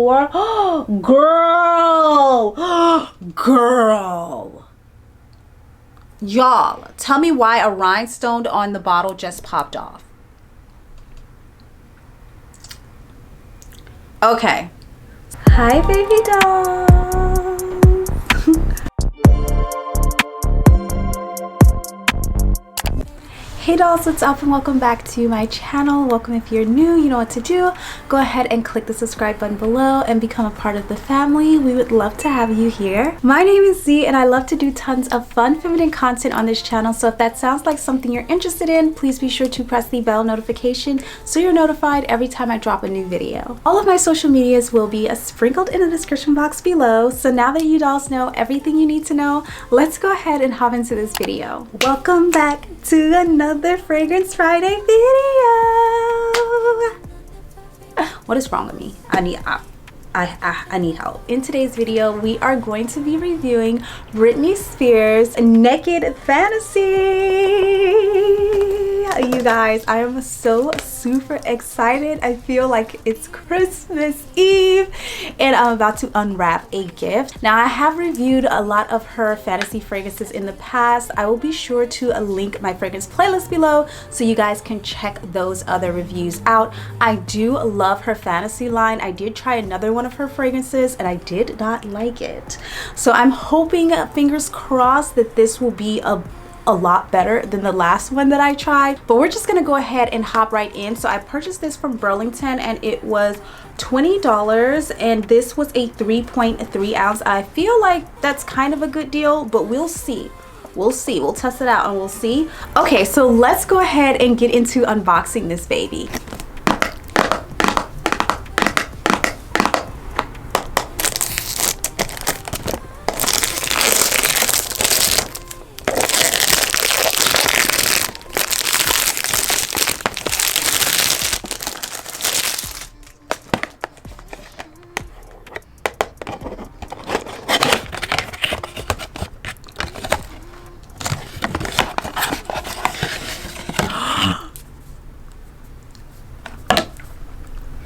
Girl, y'all, tell me why a rhinestone on the bottle just popped off. Okay. Hi, baby doll. Hey dolls, what's up and welcome back to my channel. Welcome if you're new, you know what to do. Go ahead and click the subscribe button below and become a part of the family. We would love to have you here. My name is Z and I love to do tons of fun feminine content on this channel. So if that sounds like something you're interested in, please be sure to press the bell notification so you're notified every time I drop a new video. All of my social medias will be sprinkled in the description box below. So now that you dolls know everything you need to know, let's go ahead and hop into this video. Welcome back to another Fragrance Friday video. What is wrong with me? I need help. In today's video, we are going to be reviewing Britney Spears' Naked Fantasy. You guys, I am so super excited. I feel like it's Christmas Eve and I'm about to unwrap a gift. Now, I have reviewed a lot of her fantasy fragrances in the past. I will be sure to link my fragrance playlist below so you guys can check those other reviews out. I do love her fantasy line. I did try another one of her fragrances and I did not like it. So I'm hoping, fingers crossed, that this will be a lot better than the last one that I tried. But we're just gonna go ahead and hop right in. So I purchased this from Burlington and it was $20 and this was a 3.3 ounce. I feel like that's kind of a good deal, but we'll see. We'll test it out and we'll see. Okay, so let's go ahead and get into unboxing this baby.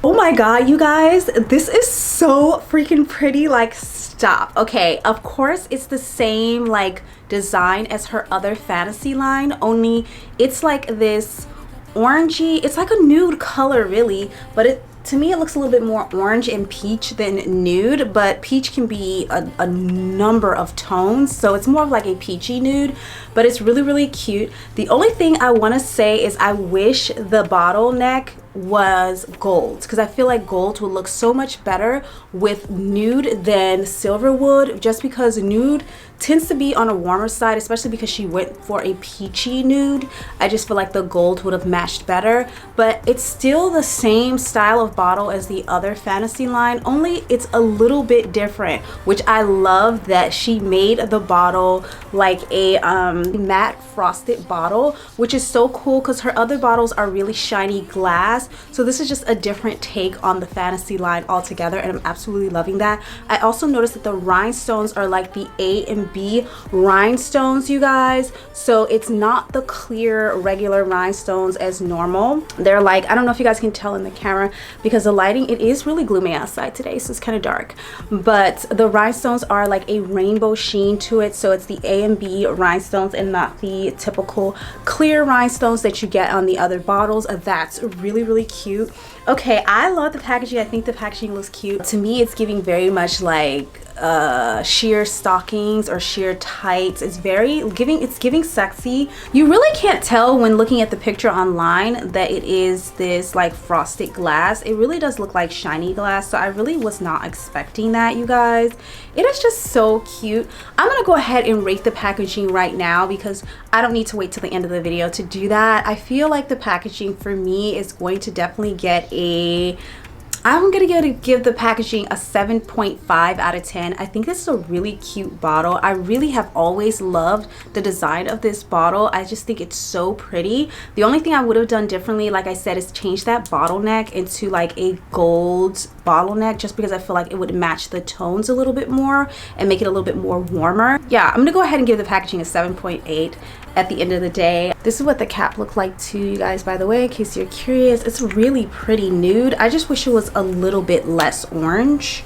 Oh my god, you guys, this is so freaking pretty. Like, stop. Okay, of course it's the same like design as her other fantasy line, only it's like this orangey, it's like a nude color really, but to me it looks a little bit more orange and peach than nude, but peach can be a number of tones, so it's more of like a peachy nude, but it's really cute. The only thing I want to say is I wish the bottleneck was gold, because I feel like gold would look so much better with nude than silver would, just because nude tends to be on a warmer side, especially because she went for a peachy nude. I just feel like the gold would have matched better, but it's still the same style of bottle as the other fantasy line, only it's a little bit different, which I love that she made the bottle like a matte frosted bottle, which is so cool because her other bottles are really shiny glass. So this is just a different take on the fantasy line altogether and I'm absolutely loving that. I also noticed that the rhinestones are like the A and B rhinestones, you guys. So it's not the clear regular rhinestones as normal. They're like, I don't know if you guys can tell in the camera because the lighting, it is really gloomy outside today, so it's kind of dark. But the rhinestones are like a rainbow sheen to it. So it's the A and B rhinestones and not the typical clear rhinestones that you get on the other bottles. That's really cute. Okay, I love the packaging. I think the packaging looks cute. To me, it's giving very much like sheer stockings or sheer tights. It's giving sexy. You really can't tell when looking at the picture online that it is this like frosted glass. It really does look like shiny glass, so I really was not expecting that, you guys. It is just so cute. I'm gonna go ahead and rate the packaging right now because I don't need to wait till the end of the video to do that. I feel like the packaging for me is going to definitely get I'm gonna give the packaging a 7.5 out of 10. I think this is a really cute bottle. I really have always loved the design of this bottle. I just think it's so pretty. The only thing I would have done differently, like I said, is change that bottleneck into like a gold bottleneck, just because I feel like it would match the tones a little bit more and make it a little bit more warmer. Yeah, I'm gonna go ahead and give the packaging a 7.8 at the end of the day. This is what the cap looked like too, you guys, by the way, in case you're curious. It's really pretty nude. I just wish it was a little bit less orange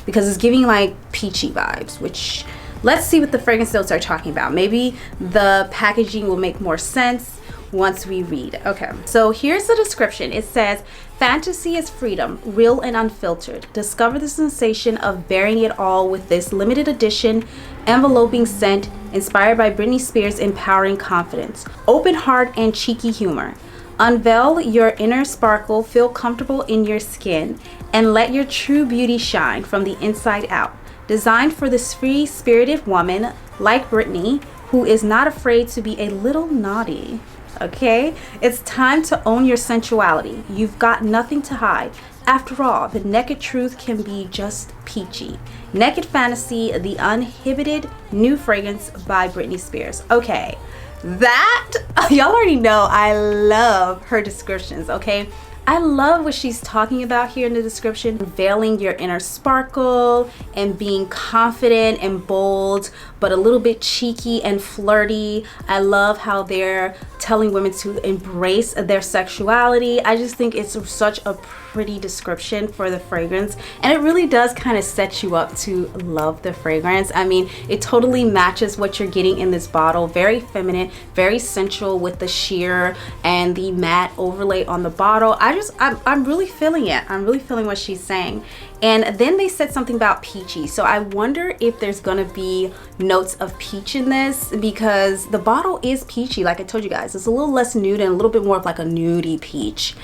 because it's giving like peachy vibes, which let's see what the fragrance notes are talking about. Maybe the packaging will make more sense once we read. Okay, so here's the description. It says, fantasy is freedom, real and unfiltered. Discover the sensation of bearing it all with this limited edition enveloping scent inspired by Britney Spears' empowering confidence. Open heart and cheeky humor. Unveil your inner sparkle, feel comfortable in your skin, and let your true beauty shine from the inside out. Designed for this free-spirited woman like Britney, who is not afraid to be a little naughty. Okay, it's time to own your sensuality. You've got nothing to hide. After all, the naked truth can be just peachy. Naked Fantasy, the uninhibited new fragrance by Britney Spears. Okay, that, y'all already know I love her descriptions, okay? I love what she's talking about here in the description. Unveiling your inner sparkle and being confident and bold, but a little bit cheeky and flirty. I love how they're telling women to embrace their sexuality. I just think it's such a pretty description for the fragrance, and it really does kind of set you up to love the fragrance. I mean, it totally matches what you're getting in this bottle. Very feminine, very sensual with the sheer and the matte overlay on the bottle. I'm really feeling it. I'm really feeling what she's saying. And then they said something about peachy, so I wonder if there's gonna be notes of peach in this, because the bottle is peachy. Like I told you guys, it's a little less nude and a little bit more of like a nudie peach.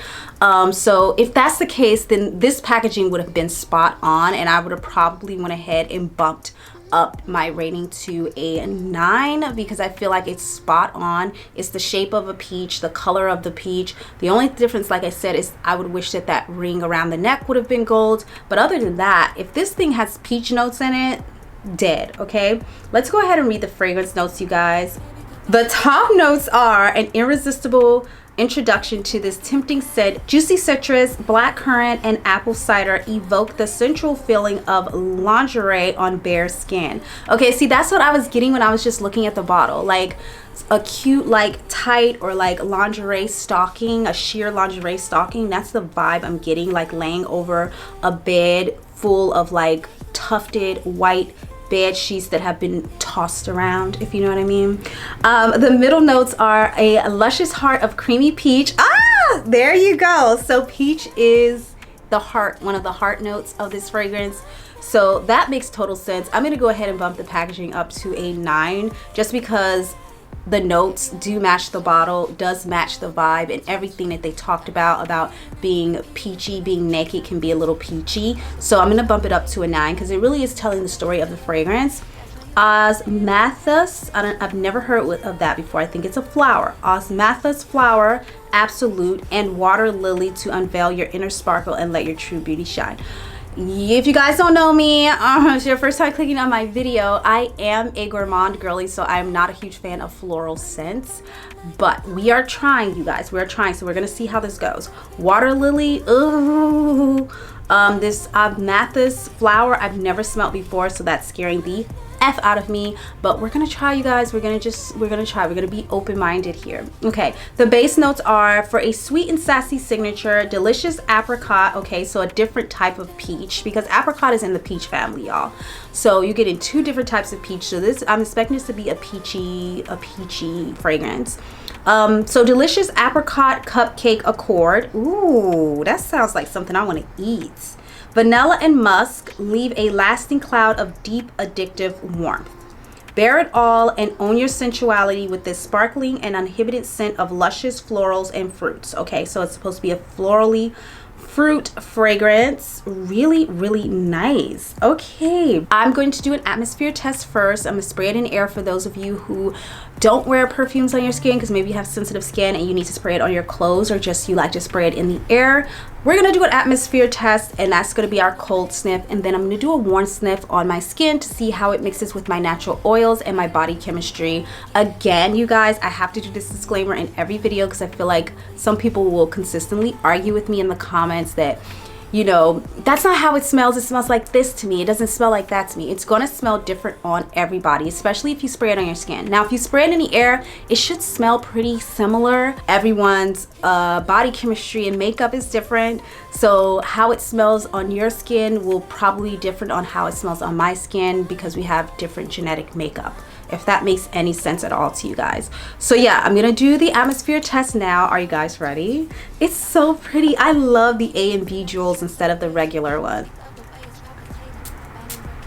So if that's the case, then this packaging would have been spot on, and I would have probably went ahead and bumped up my rating to a 9 because I feel like it's spot on. It's the shape of a peach, the color of the peach. The only difference, like I said, is I would wish that that ring around the neck would have been gold. But other than that, if this thing has peach notes in it, dead. Okay, let's go ahead and read the fragrance notes, you guys. The top notes are an irresistible introduction to this tempting scent. Juicy citrus, black currant, and apple cider evoke the sensual feeling of lingerie on bare skin. Okay, see, that's what I was getting when I was just looking at the bottle. Like a cute, like tight or like lingerie stocking, a sheer lingerie stocking. That's the vibe I'm getting, like laying over a bed full of like tufted white bed sheets that have been tossed around, if you know what I mean. The middle notes are a luscious heart of creamy peach. Ah, there you go. So peach is the heart, one of the heart notes of this fragrance. So that makes total sense. I'm gonna go ahead and bump the packaging up to a 9 just because the notes do match the bottle, does match the vibe, and everything that they talked about being peachy, being naked can be a little peachy. So I'm gonna bump it up to a 9 because it really is telling the story of the fragrance. Osmanthus, I've never heard of that before. I think it's a flower. Osmanthus flower, absolute, and water lily to unveil your inner sparkle and let your true beauty shine. If you guys don't know me, it's your first time clicking on my video, I am a gourmand girly, so I'm not a huge fan of floral scents, but we are trying, you guys. We're trying, so we're gonna see how this goes. Water lily, ooh. This Osmanthus flower I've never smelled before, so that's scaring the F out of me, but we're gonna try, you guys. We're gonna try. We're gonna be open-minded here. Okay, the base notes are for a sweet and sassy signature, delicious apricot. Okay, so a different type of peach because apricot is in the peach family, y'all. So you get in 2 different types of peach. So this, I'm expecting this to be a peachy fragrance. So delicious apricot cupcake accord. Ooh, that sounds like something I want to eat. Vanilla and musk leave a lasting cloud of deep addictive warmth. Bear it all and own your sensuality with this sparkling and uninhibited scent of luscious florals and fruits. Okay, so it's supposed to be a florally fruit fragrance. Really, really nice. Okay, I'm going to do an atmosphere test first. I'm gonna spray it in air for those of you who don't wear perfumes on your skin because maybe you have sensitive skin and you need to spray it on your clothes, or just you like to spray it in the air. We're gonna do an atmosphere test, and that's gonna be our cold sniff, and then I'm gonna do a warm sniff on my skin to see how it mixes with my natural oils and my body chemistry. Again, you guys, I have to do this disclaimer in every video because I feel like some people will consistently argue with me in the comments that, you know, that's not how it smells. It smells like this to me. It doesn't smell like that to me. It's gonna smell different on everybody, especially if you spray it on your skin. Now, if you spray it in the air, it should smell pretty similar. Everyone's body chemistry and makeup is different. So how it smells on your skin will probably be different on how it smells on my skin because we have different genetic makeup, if that makes any sense at all to you guys. So yeah, I'm gonna do the atmosphere test now. Are you guys ready? It's so pretty. I love the A and B jewels instead of the regular one.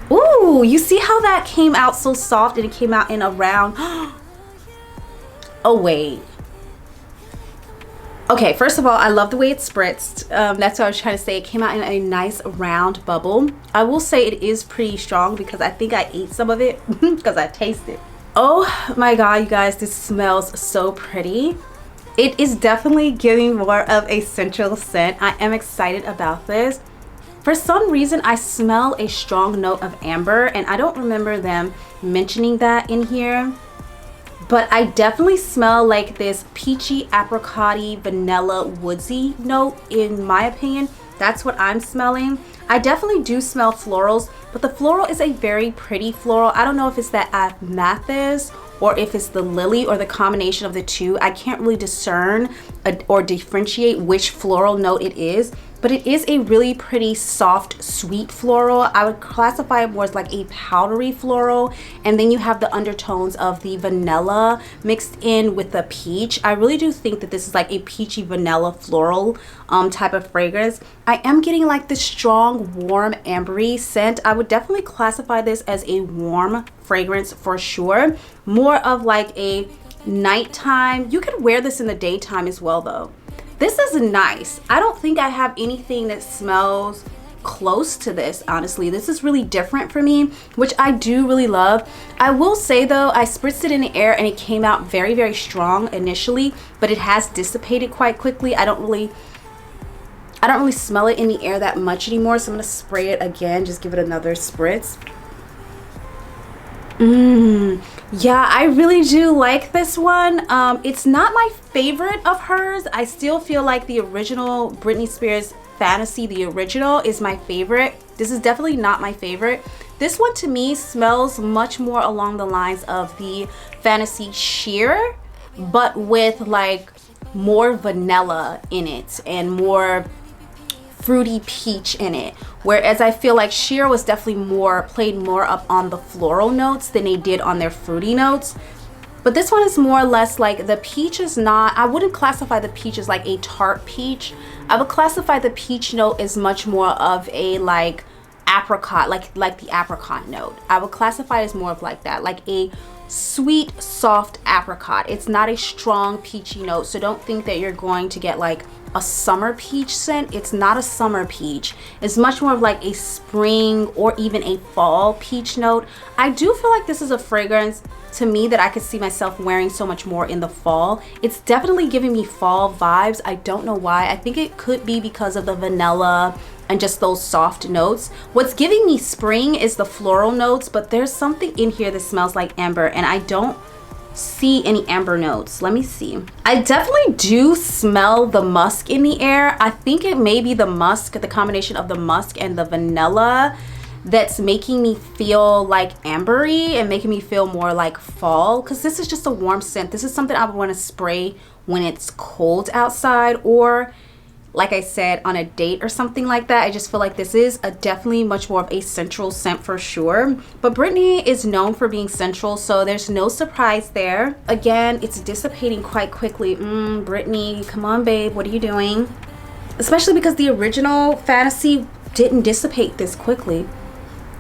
Ooh, you see how that came out so soft and it came out in a round. Oh wait. Okay, first of all, I love the way it spritzed. That's what I was trying to say. It came out in a nice round bubble. I will say it is pretty strong because I think I ate some of it because I tasted. Oh my God, you guys, this smells so pretty. It is definitely giving more of a central scent. I am excited about this. For some reason, I smell a strong note of amber, and I don't remember them mentioning that in here. But I definitely smell like this peachy, apricot-y, vanilla, woodsy note, in my opinion. That's what I'm smelling. I definitely do smell florals, but the floral is a very pretty floral. I don't know if it's that amethyst or if it's the lily or the combination of the two. I can't really discern or differentiate which floral note it is, but it is a really pretty soft, sweet floral. I would classify it more as like a powdery floral, and then you have the undertones of the vanilla mixed in with the peach. I really do think that this is like a peachy vanilla floral type of fragrance. I am getting like this strong, warm, ambery scent. I would definitely classify this as a warm fragrance for sure. More of like a nighttime. You could wear this in the daytime as well though. This is nice. I don't think I have anything that smells close to this, honestly. This is really different for me, which I do really love. I will say though, I spritzed it in the air and it came out very, very strong initially, but it has dissipated quite quickly. I don't really smell it in the air that much anymore, so I'm gonna spray it again, just give it another spritz. Yeah, I really do like this one. It's not my favorite of hers. I still feel like the original Britney Spears Fantasy, the original, is my favorite. This is definitely not my favorite. This one to me smells much more along the lines of the Fantasy Sheer, but with like more vanilla in it and more fruity peach in it, whereas I feel like Sheer was definitely played more up on the floral notes than they did on their fruity notes. But this one is more or less like the peach is not, I wouldn't classify the peach as like a tart peach. I would classify the peach note as much more of a like apricot, like the apricot note. I would classify it as more of like that, like a sweet, soft apricot. It's not a strong peachy note, so don't think that you're going to get like a summer peach scent. It's not a summer peach. It's much more of like a spring or even a fall peach note. I do feel like this is a fragrance to me that I could see myself wearing so much more in the fall. It's definitely giving me fall vibes. I don't know why. I think it could be because of the vanilla and just those soft notes. What's giving me spring is the floral notes, but there's something in here that smells like amber, and I don't see any amber notes. Let me see. I definitely do smell the musk in the air. I think it may be the musk, the combination of the musk and the vanilla, that's making me feel like ambery and making me feel more like fall, because this is just a warm scent. This is something I would want to spray when it's cold outside, or like I said, on a date or something like that. I just feel like this is a definitely much more of a central scent for sure. But Britney is known for being central, so there's no surprise there. Again, it's dissipating quite quickly. Britney, come on babe, what are you doing? Especially because the original Fantasy didn't dissipate this quickly.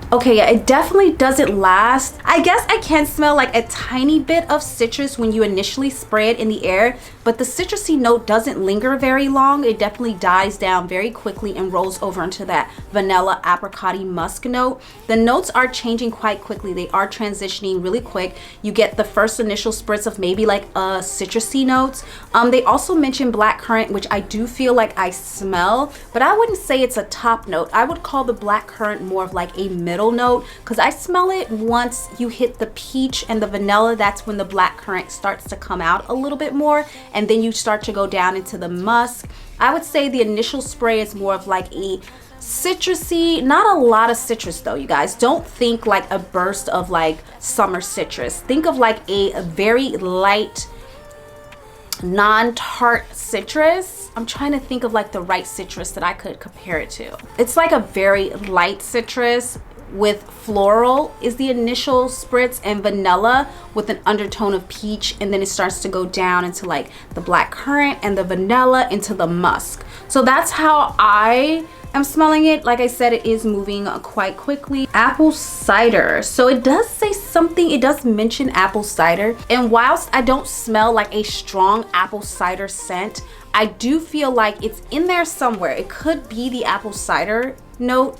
Okay, yeah, it definitely doesn't last. I guess I can smell like a tiny bit of citrus when you initially spray it in the air, but the citrusy note doesn't linger very long. It definitely dies down very quickly and rolls over into that vanilla apricot-y musk note. The notes are changing quite quickly. They are transitioning really quick. You get the first initial spritz of maybe like citrusy notes. They also mentioned blackcurrant, which I do feel like I smell, but I wouldn't say it's a top note. I would call the blackcurrant more of like a middle note, because I smell it once you hit the peach and the vanilla. That's when the black currant starts to come out a little bit more, and then you start to go down into the musk. I would say the initial spray is more of like a citrusy, not a lot of citrus though, you guys. Don't think like a burst of like summer citrus. Think of like a very light, non-tart citrus. I'm trying to think of like the right citrus that I could compare it to. It's like a very light citrus with floral is the initial spritz, and vanilla with an undertone of peach, and then it starts to go down into like the black currant and the vanilla into the musk. So that's how I am smelling it. Like I said, it is moving quite quickly. Apple cider. So it does say something, it does mention apple cider, and whilst I don't smell like a strong apple cider scent, I do feel like it's in there somewhere. It could be the apple cider note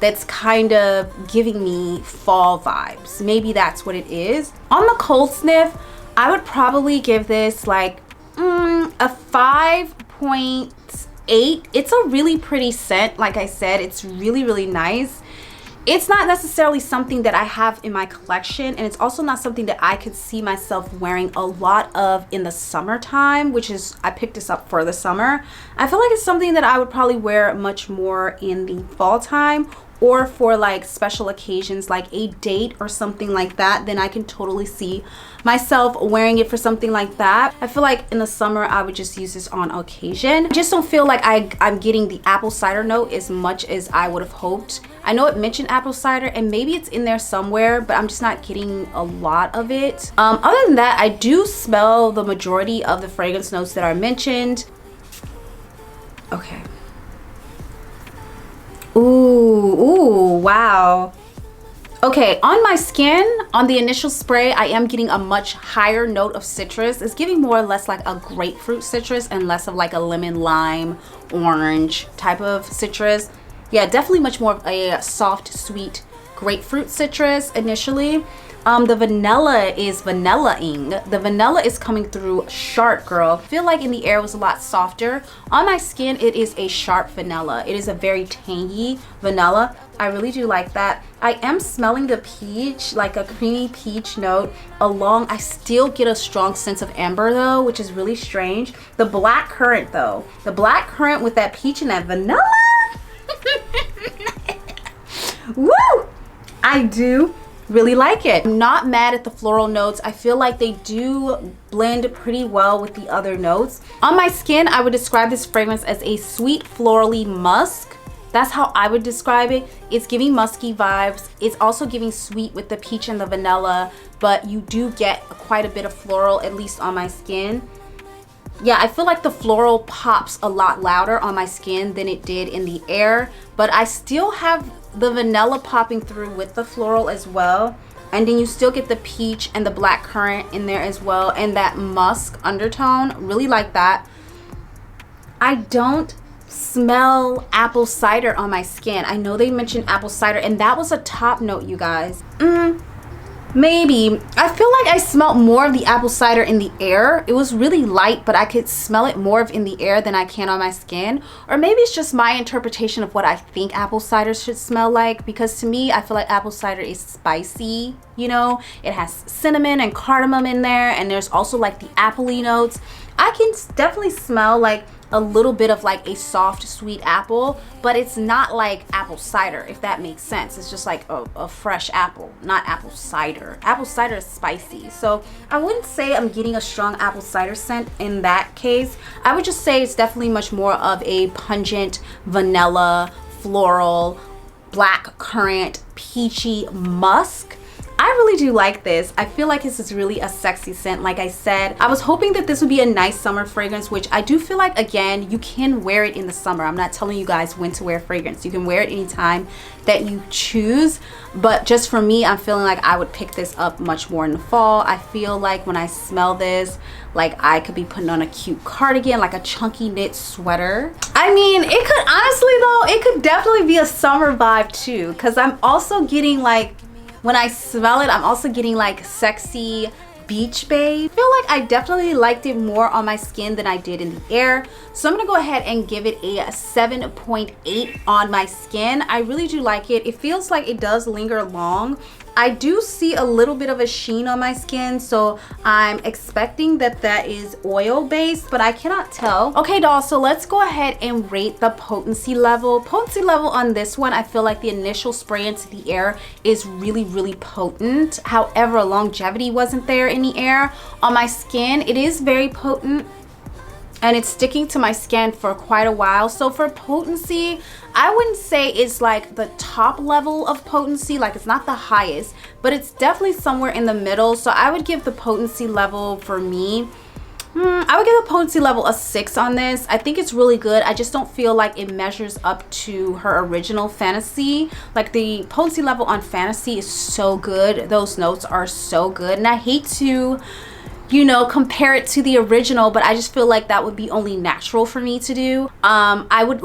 that's kind of giving me fall vibes. Maybe that's what it is. On the cold sniff, I would probably give this like a 5.8. It's a really pretty scent. Like I said, it's really, really nice. It's not necessarily something that I have in my collection, and it's also not something that I could see myself wearing a lot of in the summertime, which is, I picked this up for the summer. I feel like it's something that I would probably wear much more in the fall time, or for like special occasions like a date or something like that. Then I can totally see myself wearing it for something like that. I feel like in the summer I would just use this on occasion. I just don't feel like I'm getting the apple cider note as much as I would have hoped. I know it mentioned apple cider, and maybe it's in there somewhere, but I'm just not getting a lot of it. Other than that, I do smell the majority of the fragrance notes that are mentioned. Okay. Ooh, wow. Okay, on my skin, on the initial spray, I am getting a much higher note of citrus. It's giving more or less like a grapefruit citrus and less of like a lemon, lime, orange type of citrus. Yeah, definitely much more of a soft, sweet grapefruit citrus initially. The vanilla is vanilla-ing. The vanilla is coming through sharp, girl. I feel like in the air it was a lot softer. On my skin, it is a sharp vanilla. It is a very tangy vanilla. I really do like that. I am smelling the peach, like a creamy peach note along. I still get a strong sense of amber though, which is really strange. The black currant though. The black currant with that peach and that vanilla. Woo! I do really like it. I'm not mad at the floral notes. I feel like they do blend pretty well with the other notes. On my skin, I would describe this fragrance as a sweet florally musk. That's how I would describe it. It's giving musky vibes. It's also giving sweet with the peach and the vanilla, but you do get quite a bit of floral, at least on my skin. Yeah, I feel like the floral pops a lot louder on my skin than it did in the air, but I still have the vanilla popping through with the floral as well. And then you still get the peach and the black currant in there as well, and that musk undertone. Really like that. I don't smell apple cider on my skin. I know they mentioned apple cider, and that was a top note, you guys. Maybe. I feel like I smelled more of the apple cider in the air. It was really light, but I could smell it more in the air than I can on my skin. Or maybe it's just my interpretation of what I think apple cider should smell like, because to me, I feel like apple cider is spicy, you know? It has cinnamon and cardamom in there, and there's also like the appley notes. I can definitely smell like a little bit of like a soft sweet apple, but it's not like apple cider, if that makes sense. It's just like a fresh apple, not apple cider. Apple cider is spicy, so I wouldn't say I'm getting a strong apple cider scent in that case. I would just say it's definitely much more of a pungent vanilla, floral, black currant, peachy musk. I really do like this. I feel like this is really a sexy scent. Like I said, I was hoping that this would be a nice summer fragrance, which I do feel like, again, you can wear it in the summer. I'm not telling you guys when to wear fragrance. You can wear it anytime that you choose. But just for me, I'm feeling like I would pick this up much more in the fall. I feel like when I smell this, like I could be putting on a cute cardigan, like a chunky knit sweater. I mean, it could, honestly though, it could definitely be a summer vibe too, because I'm also getting like, when I smell it, I'm also getting like sexy Beach Babe. I feel like I definitely liked it more on my skin than I did in the air. So I'm gonna go ahead and give it a 7.8 on my skin. I really do like it. It feels like it does linger long. I do see a little bit of a sheen on my skin, so I'm expecting that that is oil based, but I cannot tell. Okay, dolls, so let's go ahead and rate the potency level. Potency level on this one, I feel like the initial spray into the air is really, really potent. However, longevity wasn't there in the air. On my skin, it is very potent, and it's sticking to my skin for quite a while. So for potency, I wouldn't say it's like the top level of potency, like it's not the highest, but it's definitely somewhere in the middle. So I would give the potency level for me, I would give the potency level a 6 on this. I think it's really good. I just don't feel like it measures up to her original Fantasy. Like the potency level on Fantasy is so good. Those notes are so good. And I hate to, you know, compare it to the original, but I just feel like that would be only natural for me to do. I would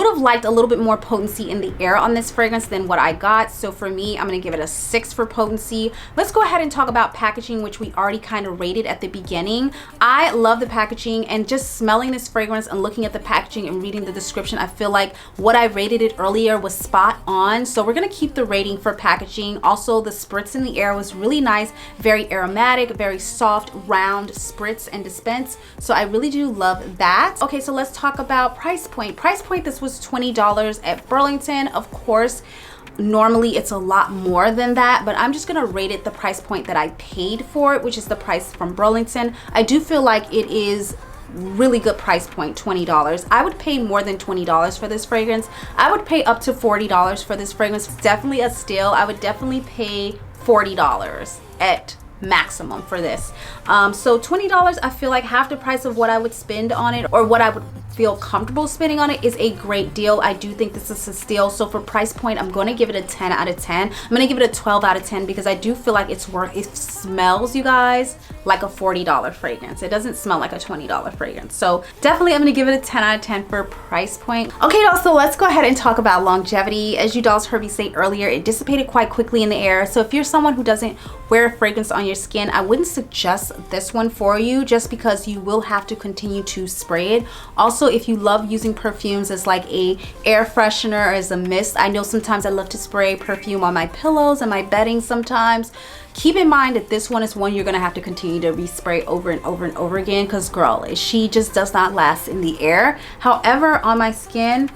have liked a little bit more potency in the air on this fragrance than what I got. So for me, I'm gonna give it a 6 for potency. Let's go ahead and talk about packaging, which we already kind of rated at the beginning. I love the packaging, and just smelling this fragrance and looking at the packaging and reading the description, I feel like what I rated it earlier was spot on. So we're gonna keep the rating for packaging. Also, the spritz in the air was really nice, very aromatic, very soft, round spritz and dispense. So I really do love that. Okay, so let's talk about price point. Price point, this was $20 at Burlington. Of course, normally it's a lot more than that, but I'm just gonna rate it the price point that I paid for it, which is the price from Burlington. I do feel like it is really good price point, $20. I would pay more than $20 for this fragrance. I would pay up to $40 for this fragrance. It's definitely a steal. I would definitely pay $40 at maximum for this. So $20, I feel like half the price of what I would spend on it, or what I would feel comfortable spending on it, is a great deal. I do think this is a steal. So for price point, I'm going to give it a 10 out of 10. I'm going to give it a 12 out of 10 because I do feel like it's worth it. Smells, you guys, like a $40 fragrance. It doesn't smell like a $20 fragrance. So definitely I'm going to give it a 10 out of 10 for price point. Okay, dolls, so let's go ahead and talk about longevity. As you dolls heard me say earlier, it dissipated quite quickly in the air. So if you're someone who doesn't wear a fragrance on your skin, I wouldn't suggest this one for you, just because you will have to continue to spray it. Also, if you love using perfumes as like a air freshener or as a mist, I know sometimes I love to spray perfume on my pillows and my bedding sometimes. Keep in mind that this one is one you're gonna have to continue to respray over and over and over again, because girl, she just does not last in the air. However, on my skin,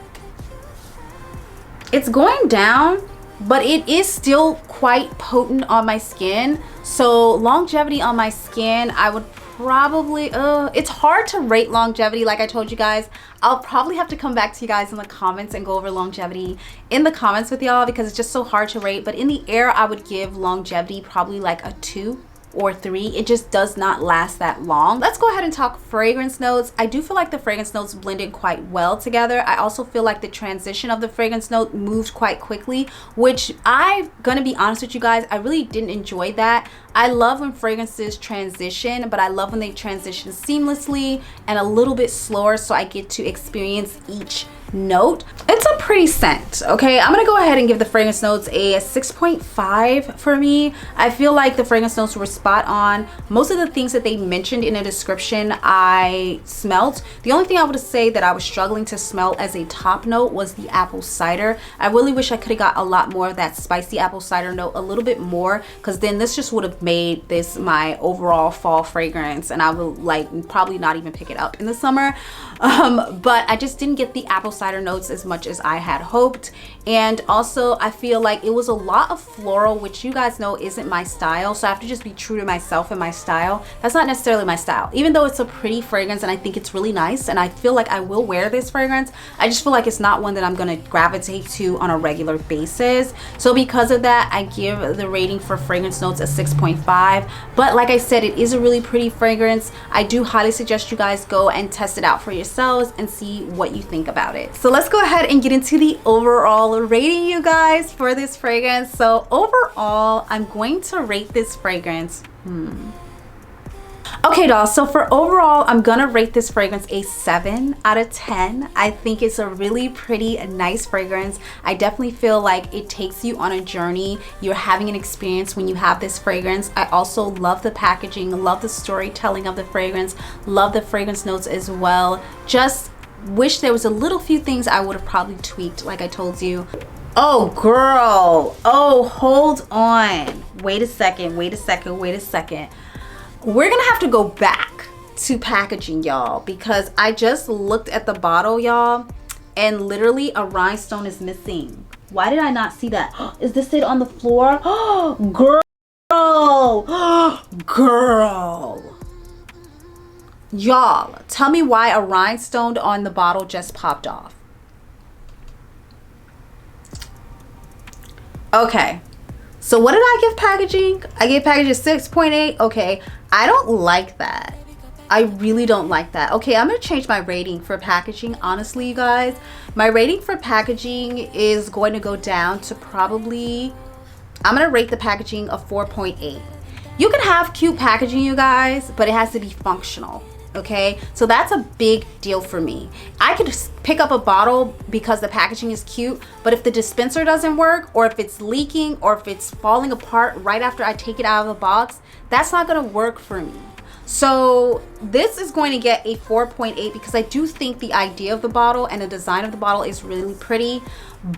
it's going down, but it is still quite potent on my skin. So longevity on my skin, I would probably, it's hard to rate longevity. Like I told you guys, I'll probably have to come back to you guys in the comments and go over longevity in the comments with y'all, because it's just so hard to rate. But in the air, I would give longevity probably like a 2 or 3. It just does not last that long. Let's go ahead and talk fragrance notes. I do feel like the fragrance notes blended quite well together. I also feel like the transition of the fragrance note moved quite quickly, which I'm gonna be honest with you guys, I really didn't enjoy that. I love when fragrances transition, but I love when they transition seamlessly and a little bit slower, so I get to experience each note. It's a pretty scent. Okay, I'm gonna go ahead and give the fragrance notes a 6.5 for me. I feel like the fragrance notes were spot on. Most of the things that they mentioned in the description I smelled. The only thing I would say that I was struggling to smell as a top note was the apple cider. I really wish I could have got a lot more of that spicy apple cider note, a little bit more, because then this just would have made this my overall fall fragrance, and I would like probably not even pick it up in the summer. But I just didn't get the apple cider notes as much as I had hoped. And also I feel like it was a lot of floral, which you guys know isn't my style, so I have to just be true to myself and my style. That's not necessarily my style, even though it's a pretty fragrance and I think it's really nice and I feel like I will wear this fragrance. I just feel like it's not one that I'm gonna gravitate to on a regular basis. So because of that, I give the rating for fragrance notes a 6.5. But like I said, it is a really pretty fragrance. I do highly suggest you guys go and test it out for yourselves and see what you think about it. So let's go ahead and get into the overall rating, you guys, for this fragrance. So overall, I'm going to rate this fragrance Okay, dolls, so for overall, I'm gonna rate this fragrance a 7 out of 10. I think it's a really pretty and nice fragrance. I definitely feel like it takes you on a journey. You're having an experience when you have this fragrance. I also love the packaging, love the storytelling of the fragrance, love the fragrance notes as well. Just wish there was a little few things I would have probably tweaked, like I told you. Oh, girl. Oh, hold on. Wait a second. We're gonna have to go back to packaging, y'all, because I just looked at the bottle, y'all, and literally a rhinestone is missing. Why did I not see that? Is this it on the floor? Girl. Girl. Y'all, tell me why a rhinestone on the bottle just popped off. Okay. So what did I give packaging? I gave packaging 6.8. Okay, I don't like that. I really don't like that. Okay, I'm gonna change my rating for packaging. Honestly, you guys, my rating for packaging is going to go down to probably, I'm gonna rate the packaging a 4.8. You can have cute packaging, you guys, but it has to be functional. Okay, so that's a big deal for me. I could pick up a bottle because the packaging is cute, but if the dispenser doesn't work, or if it's leaking, or if it's falling apart right after I take it out of the box, that's not gonna work for me. So this is going to get a 4.8 because I do think the idea of the bottle and the design of the bottle is really pretty,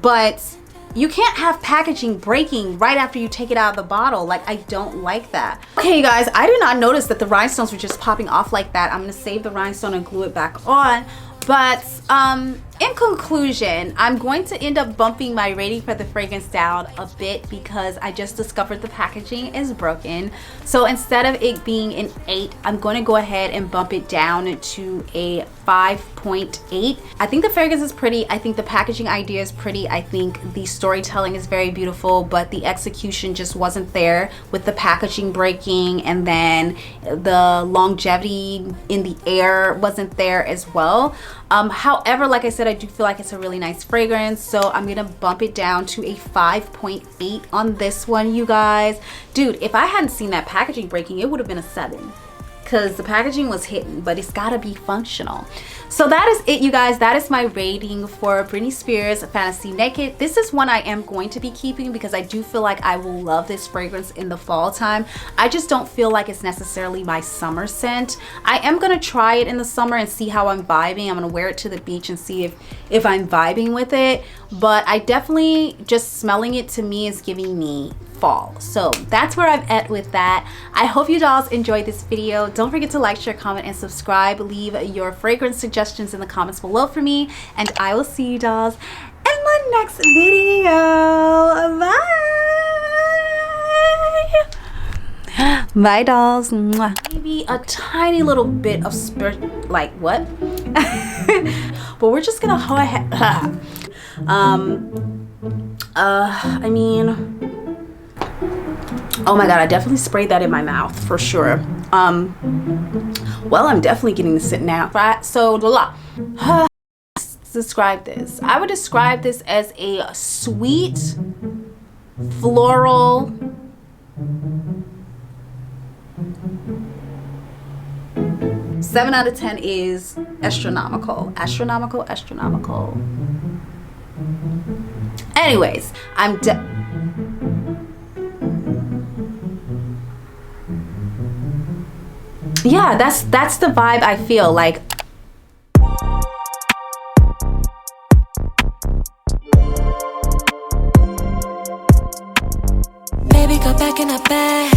but you can't have packaging breaking right after you take it out of the bottle. Like, I don't like that. Okay, you guys, I did not notice that the rhinestones were just popping off like that. I'm gonna save the rhinestone and glue it back on. But in conclusion, I'm going to end up bumping my rating for the fragrance down a bit because I just discovered the packaging is broken. So instead of it being an 8, I'm going to go ahead and bump it down to a 5.8. I think the fragrance is pretty. I think the packaging idea is pretty. I think the storytelling is very beautiful, but the execution just wasn't there with the packaging breaking, and then the longevity in the air wasn't there as well. However, like I said, I do feel like it's a really nice fragrance, so I'm gonna bump it down to a 5.8 on this one, you guys. Dude, if I hadn't seen that packaging breaking, it would have been a 7 because the packaging was hidden, but it's gotta be functional. So that is it, you guys. That is my rating for Britney Spears Fantasy Naked. This is one I am going to be keeping because I do feel like I will love this fragrance in the fall time. I just don't feel like it's necessarily my summer scent. I am gonna try it in the summer and see how I'm vibing. I'm gonna wear it to the beach and see if I'm vibing with it. But I definitely, just smelling it to me is giving me fall. So that's where I'm at with that. I hope you dolls enjoyed this video. Don't forget to like, share, comment, and subscribe. Leave your fragrance suggestions in the comments below for me, and I will see you dolls in my next video. Bye. Bye, dolls. Mwah. Maybe a tiny little bit of spirit, like what? But we're just gonna go ahead. I mean, oh my god, I definitely sprayed that in my mouth for sure. Well, I'm definitely getting to sit now, right? So describe this. I would describe this as a sweet floral Seven out of 10 is astronomical. Anyways, yeah, that's the vibe I feel like. Baby, go back in the bed.